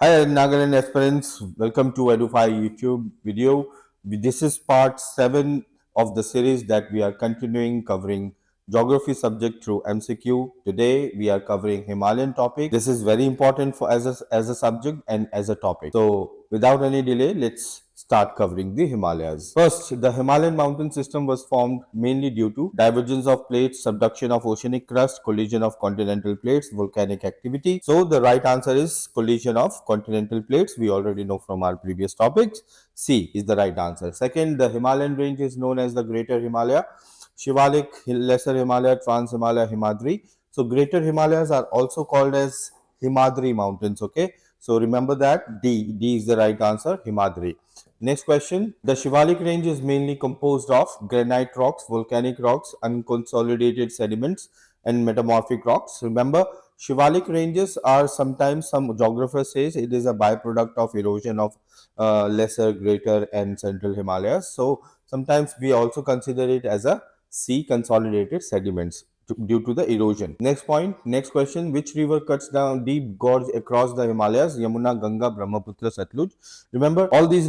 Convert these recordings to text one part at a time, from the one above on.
Hi Nagaland aspirants, welcome to Edufy YouTube video. This is part 7 of the series that we are continuing covering geography subject through MCQ. Today we are covering Himalayan topic. This is very important for as a subject and as a topic. So without any delay, let's start covering the Himalayas. First, the Himalayan mountain system was formed mainly due to divergence of plates, subduction of oceanic crust, collision of continental plates, volcanic activity. So the right answer is collision of continental plates. We already know from our previous topics. C is the right answer. Second, the Himalayan range is known as the Greater Himalaya, Shivalik, Lesser Himalaya, Trans Himalaya, Himadri. So Greater Himalayas are also called as Himadri mountains. Okay, so remember that D is the right answer, Himadri. Next question. The Shivalik range is mainly composed of granite rocks, volcanic rocks, unconsolidated sediments, and metamorphic rocks. Remember, Shivalik ranges are sometimes, some geographers says, it is a byproduct of erosion of lesser, greater, and central Himalayas. So sometimes we also consider it as a sea consolidated sediments due to the erosion. Next point, next question, which river cuts down deep gorge across the Himalayas? Yamuna, Ganga, Brahmaputra, Satluj. Remember, all these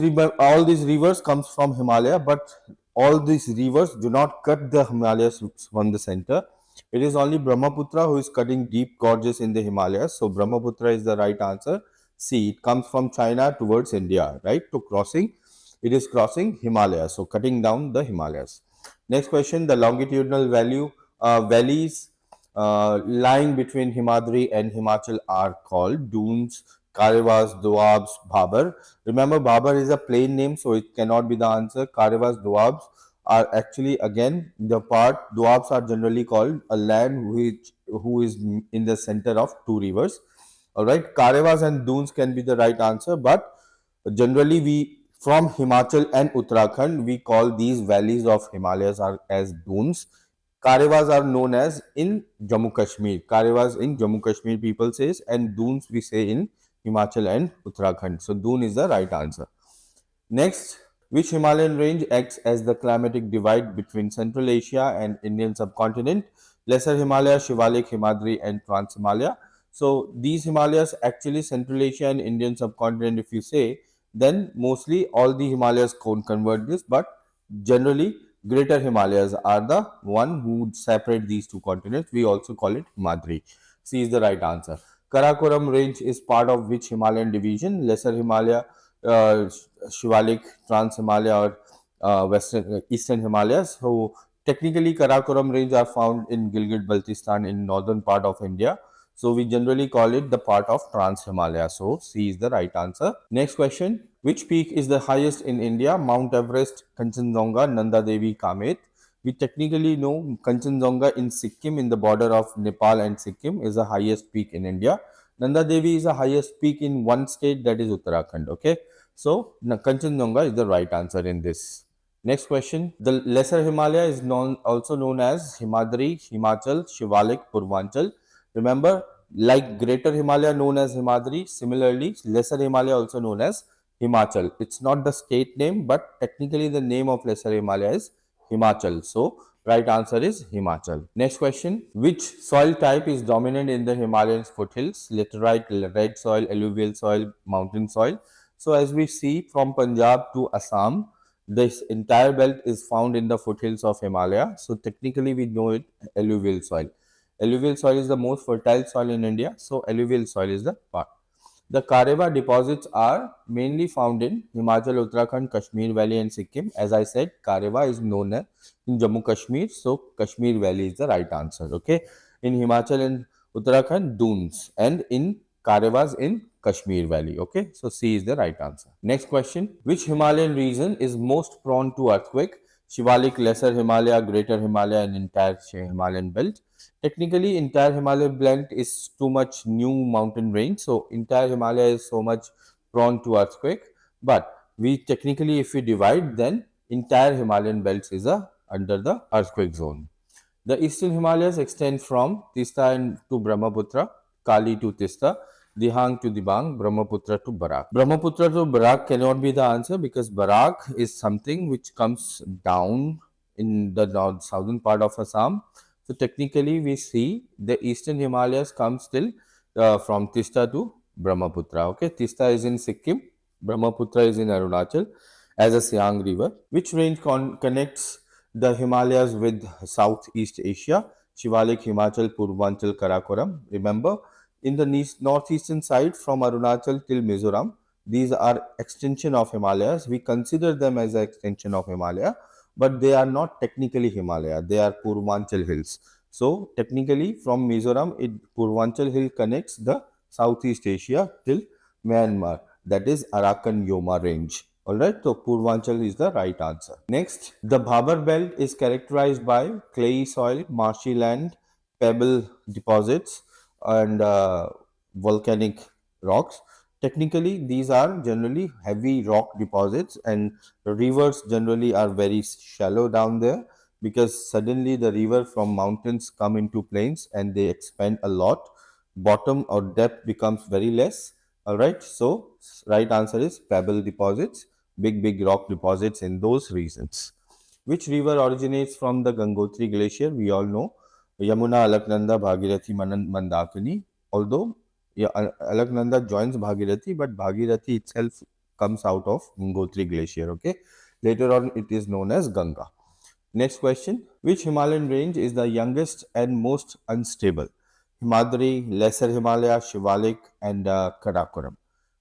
rivers comes from Himalaya, but all these rivers do not cut the Himalayas from the center. It is only Brahmaputra who is cutting deep gorges in the Himalayas. So Brahmaputra is the right answer. See, it comes from China towards India, right? To crossing, it is crossing Himalayas, so cutting down the Himalayas. Next question, the longitudinal valleys lying between Himadri and Himachal are called dunes, Karevas, Doabs, Bhabar. Remember, Bhabar is a plain name, so it cannot be the answer. Karevas, Doabs are actually again the part. Doabs are generally called a land who is in the center of two rivers. All right, Karevas and dunes can be the right answer, but generally we from Himachal and Uttarakhand we call these valleys of Himalayas are as dunes. Karevas are known as in Jammu Kashmir. Karevas in Jammu Kashmir people says, and dunes we say in Himachal and Uttarakhand. So dune is the right answer. Next, which Himalayan range acts as the climatic divide between Central Asia and Indian subcontinent? Lesser Himalaya, Shivalik, Himadri, and Trans Himalaya. So these Himalayas actually Central Asia and Indian subcontinent. If you say, then mostly all the Himalayas convert this, but generally Greater Himalayas are the one who separate these two continents. We also call it Himadri. C is the right answer. Karakoram range is part of which Himalayan division? Lesser Himalaya, Shivalik, Trans Himalaya, or Western Eastern Himalayas. So technically, Karakoram range are found in Gilgit-Baltistan in northern part of India. So we generally call it the part of Trans Himalaya. So C is the right answer. Next question: which peak is the highest in India? Mount Everest, Kanchenjunga, Nanda Devi, Kamet. We technically know Kanchenjunga in Sikkim, in the border of Nepal and Sikkim, is the highest peak in India. Nanda Devi is the highest peak in one state, that is Uttarakhand. Okay, so Kanchenjunga is the right answer in this. Next question. The Lesser Himalaya is also known as Himadri, Himachal, Shivalik, Purvanchal. Remember, like Greater Himalaya known as Himadri, similarly Lesser Himalaya also known as Himachal. It's not the state name, but technically the name of Lesser Himalaya is Himachal. So right answer is Himachal. Next question. Which soil type is dominant in the Himalayan foothills? Laterite, red soil, alluvial soil, mountain soil. So as we see from Punjab to Assam, this entire belt is found in the foothills of Himalaya. So technically we know it alluvial soil. Alluvial soil is the most fertile soil in India. So alluvial soil is the part. The Kareva deposits are mainly found in Himachal, Uttarakhand, Kashmir Valley and Sikkim. As I said, Kareva is known as in Jammu Kashmir. So Kashmir Valley is the right answer. Okay. In Himachal and Uttarakhand, dunes, and in Karevas in Kashmir Valley. Okay. So C is the right answer. Next question. Which Himalayan region is most prone to earthquake? Shivalik, Lesser Himalaya, Greater Himalaya and entire Himalayan belt. Technically, entire Himalayan belt is too much new mountain range, so entire Himalaya is so much prone to earthquake. But we technically, if we divide, then entire Himalayan belt is under the earthquake zone. The eastern Himalayas extend from Tista to Brahmaputra, Kali to Tista, Dihang to Dibang, Brahmaputra to Barak. Brahmaputra to Barak cannot be the answer because Barak is something which comes down in the southern part of Assam. So technically, we see the eastern Himalayas come still from Tista to Brahmaputra. Okay, Tista is in Sikkim, Brahmaputra is in Arunachal as a Siang River. Which range connects the Himalayas with Southeast Asia? Shivalik, Himachal, Purvanchal, Karakoram. Remember, in the northeastern side from Arunachal till Mizoram, these are extension of Himalayas. We consider them as an extension of Himalaya, but they are not technically Himalaya. They are Purvanchal hills. So technically, from Mizoram, Purvanchal hill connects the Southeast Asia till Myanmar. That is Arakan Yoma range. Alright, so Purvanchal is the right answer. Next, the Bhabar belt is characterized by clayey soil, marshy land, pebble deposits, and volcanic rocks. Technically, these are generally heavy rock deposits, and rivers generally are very shallow down there because suddenly the river from mountains come into plains and they expand a lot. Bottom or depth becomes very less. All right, so right answer is pebble deposits, big rock deposits in those regions. Which river originates from the Gangotri Glacier? We all know Yamuna, Alaknanda, Bhagirathi, Mandakini. Although Alaknanda joins Bhagirathi, but Bhagirathi itself comes out of Gangotri Glacier. Okay, later on it is known as Ganga. Next question. Which Himalayan range is the youngest and most unstable? Himadri, Lesser Himalaya, Shivalik, and Karakoram.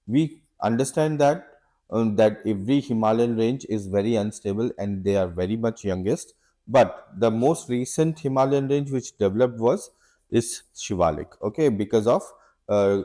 We understand that every Himalayan range is very unstable and they are very much youngest. But the most recent Himalayan range which developed is Shivalik. Okay, because of uh,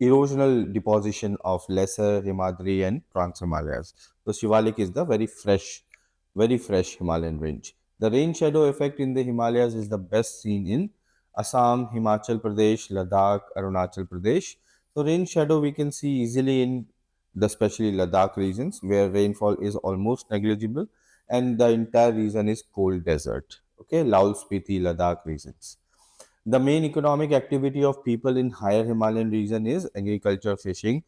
erosional deposition of Lesser Himadri and Trans Himalayas. So Shivalik is the very fresh Himalayan range. The rain shadow effect in the Himalayas is the best seen in Assam, Himachal Pradesh, Ladakh, Arunachal Pradesh. So rain shadow we can see easily in the especially Ladakh regions where rainfall is almost negligible and the entire region is cold desert. Okay, Laul Spiti, Ladakh regions. The main economic activity of people in higher Himalayan region is agriculture, fishing,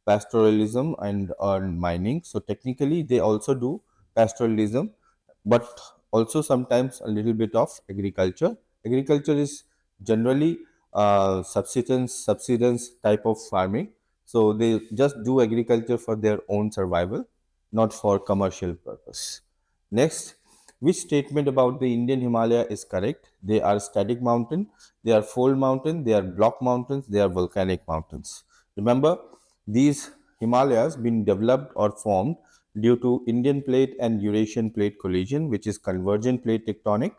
pastoralism, and mining. So technically, they also do pastoralism, but also sometimes a little bit of agriculture. Agriculture is generally subsistence type of farming. So they just do agriculture for their own survival, not for commercial purpose. Next, which statement about the Indian Himalaya is correct? They are static mountain, they are fold mountain, they are block mountains, they are volcanic mountains. Remember, these Himalayas been developed or formed due to Indian plate and Eurasian plate collision, which is convergent plate tectonic.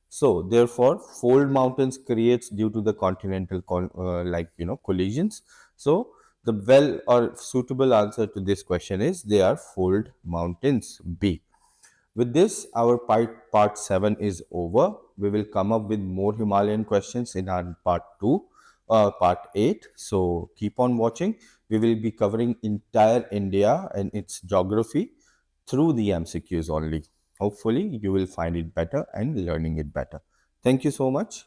So, therefore, fold mountains creates due to the continental collisions. So, the well or suitable answer to this question is they are fold mountains. B. With this, our part 7 is over. We will come up with more Himalayan questions in our part 8. So keep on watching. We will be covering entire India and its geography through the MCQs only. Hopefully, you will find it better and learning it better. Thank you so much.